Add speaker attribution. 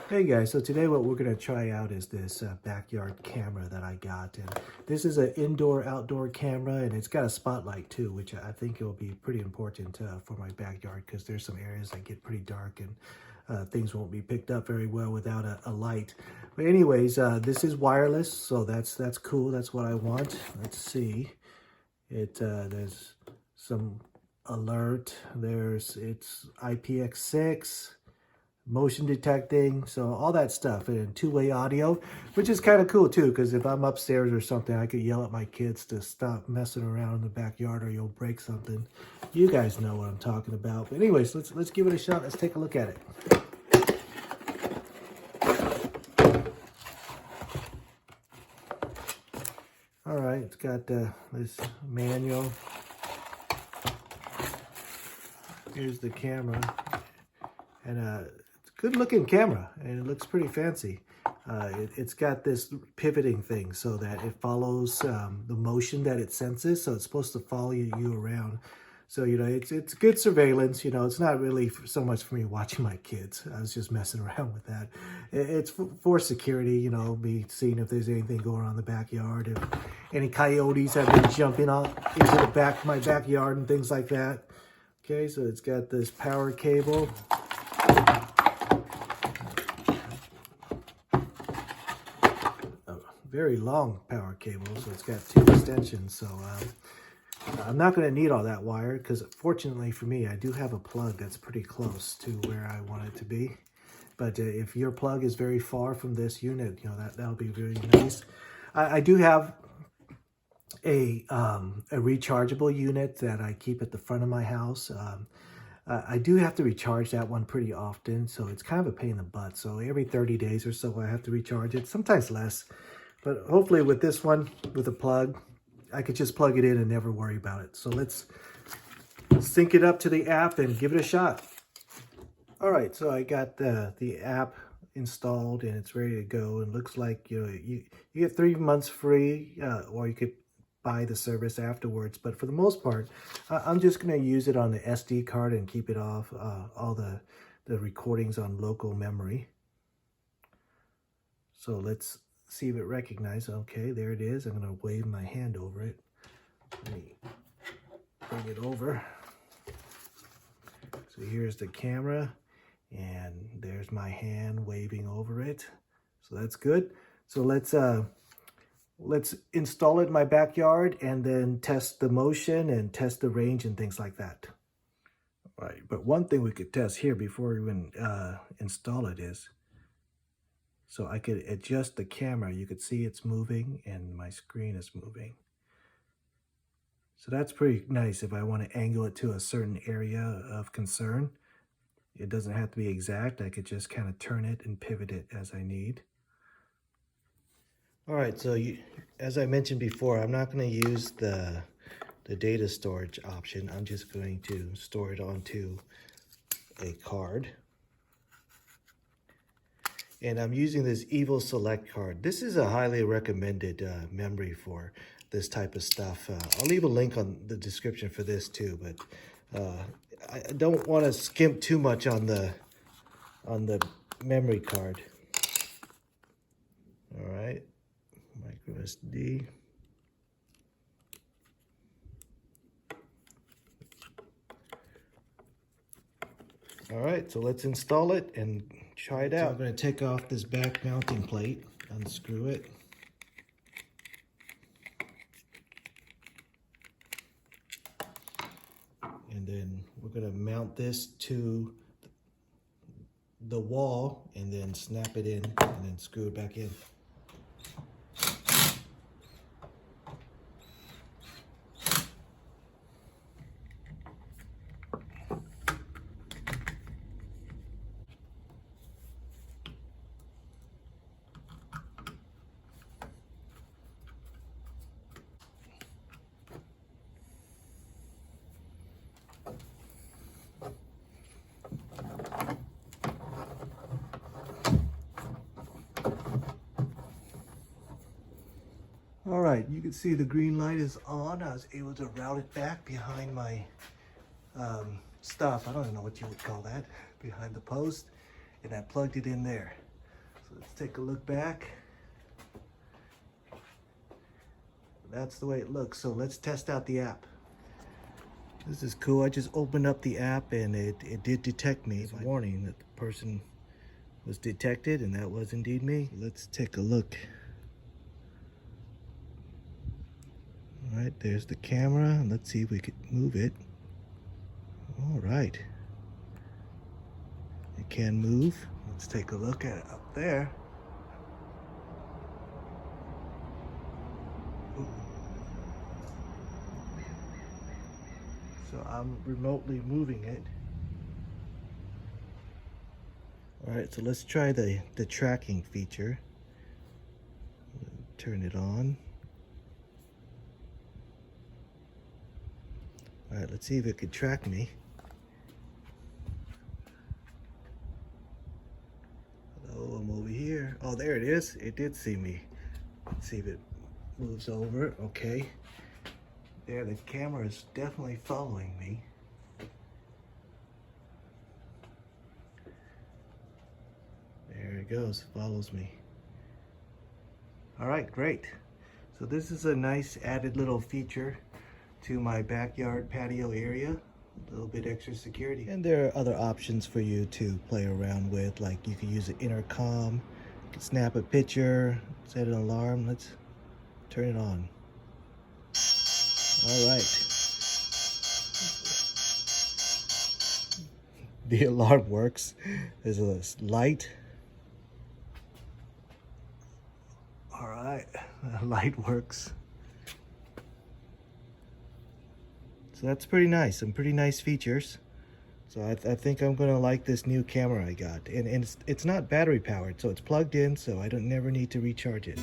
Speaker 1: Hey guys, so today what we're going to try out is this backyard camera that I got. And this is an indoor-outdoor camera, and it's got a spotlight too, which I think it will be pretty important for my backyard because there's some areas that get pretty dark and things won't be picked up very well without a light. But anyways, this is wireless, so that's cool. That's what I want. Let's see. There's some alert. It's IPX6. Motion detecting, so all that stuff, and two-way audio, which is kind of cool too, because if I'm upstairs or something, I could yell at my kids to stop messing around in the backyard or you'll break something. You guys know what I'm talking about. But anyways, let's give it a shot. Let's take a look at it. All right, it's got this manual. Here's the camera, and good looking camera, and it looks pretty fancy. It's got this pivoting thing so that it follows the motion that it senses, so it's supposed to follow you around. So, you know, it's good surveillance. You know, it's not really so much for me watching my kids. I was just messing around with that. It's for security, you know, me seeing if there's anything going on in the backyard, if any coyotes have been jumping on into the back of my backyard and things like that. Okay, so it's got this power cable. Very long power cable, so it's got two extensions. So I'm not going to need all that wire because fortunately for me, I do have a plug that's pretty close to where I want it to be. But if your plug is very far from this unit, you know, that'll be really nice. I do have a rechargeable unit that I keep at the front of my house. I do have to recharge that one pretty often, so it's kind of a pain in the butt. So every 30 days or so, I have to recharge it, sometimes less. But hopefully with this one, with a plug, I could just plug it in and never worry about it. So let's sync it up to the app and give it a shot. All right, so I got the app installed and it's ready to go. And looks like you get 3 months free, or you could buy the service afterwards. But for the most part, I'm just going to use it on the SD card and keep it off all the recordings on local memory. So let's see if it recognizes. Okay, there it is. I'm going to wave my hand over it. Let me bring it over. So here's the camera, and there's my hand waving over it. So that's good. So let's install it in my backyard and then test the motion and test the range and things like that. All right, but one thing we could test here before we even install it is, so I could adjust the camera. You could see it's moving and my screen is moving. So that's pretty nice if I want to angle it to a certain area of concern. It doesn't have to be exact. I could just kind of turn it and pivot it as I need. All right, so as I mentioned before, I'm not going to use the data storage option. I'm just going to store it onto a card. And I'm using this Evil Select card. This is a highly recommended memory for this type of stuff. I'll leave a link on the description for this too, but I don't want to skimp too much on the memory card. All right, micro SD. All right, so let's install it and try it out. So I'm going to take off this back mounting plate, unscrew it. And then we're going to mount this to the wall and then snap it in and then screw it back in. All right, you can see the green light is on. I was able to route it back behind my stuff. I don't know what you would call that, behind the post. And I plugged it in there. So let's take a look back. That's the way it looks. So let's test out the app. This is cool. I just opened up the app and it did detect me. It's a warning that the person was detected, and that was indeed me. Let's take a look. All right, there's the camera. Let's see if we could move it. All right. It can move. Let's take a look at it up there. So I'm remotely moving it. All right, so let's try the tracking feature. Turn it on. All right, let's see if it could track me. Hello, I'm over here. Oh, there it is. It did see me. Let's see if it moves over. Okay. There, the camera is definitely following me. There it goes, follows me. All right, great. So this is a nice added little feature to my backyard patio area. A little bit extra security. And there are other options for you to play around with, like you can use an intercom, you can snap a picture, set an alarm. Let's turn it on. All right. The alarm works. There's a light. All right, the light works. So that's pretty nice. Some pretty nice features. So I think I'm gonna like this new camera I got. And it's not battery powered, so it's plugged in, so I don't never need to recharge it.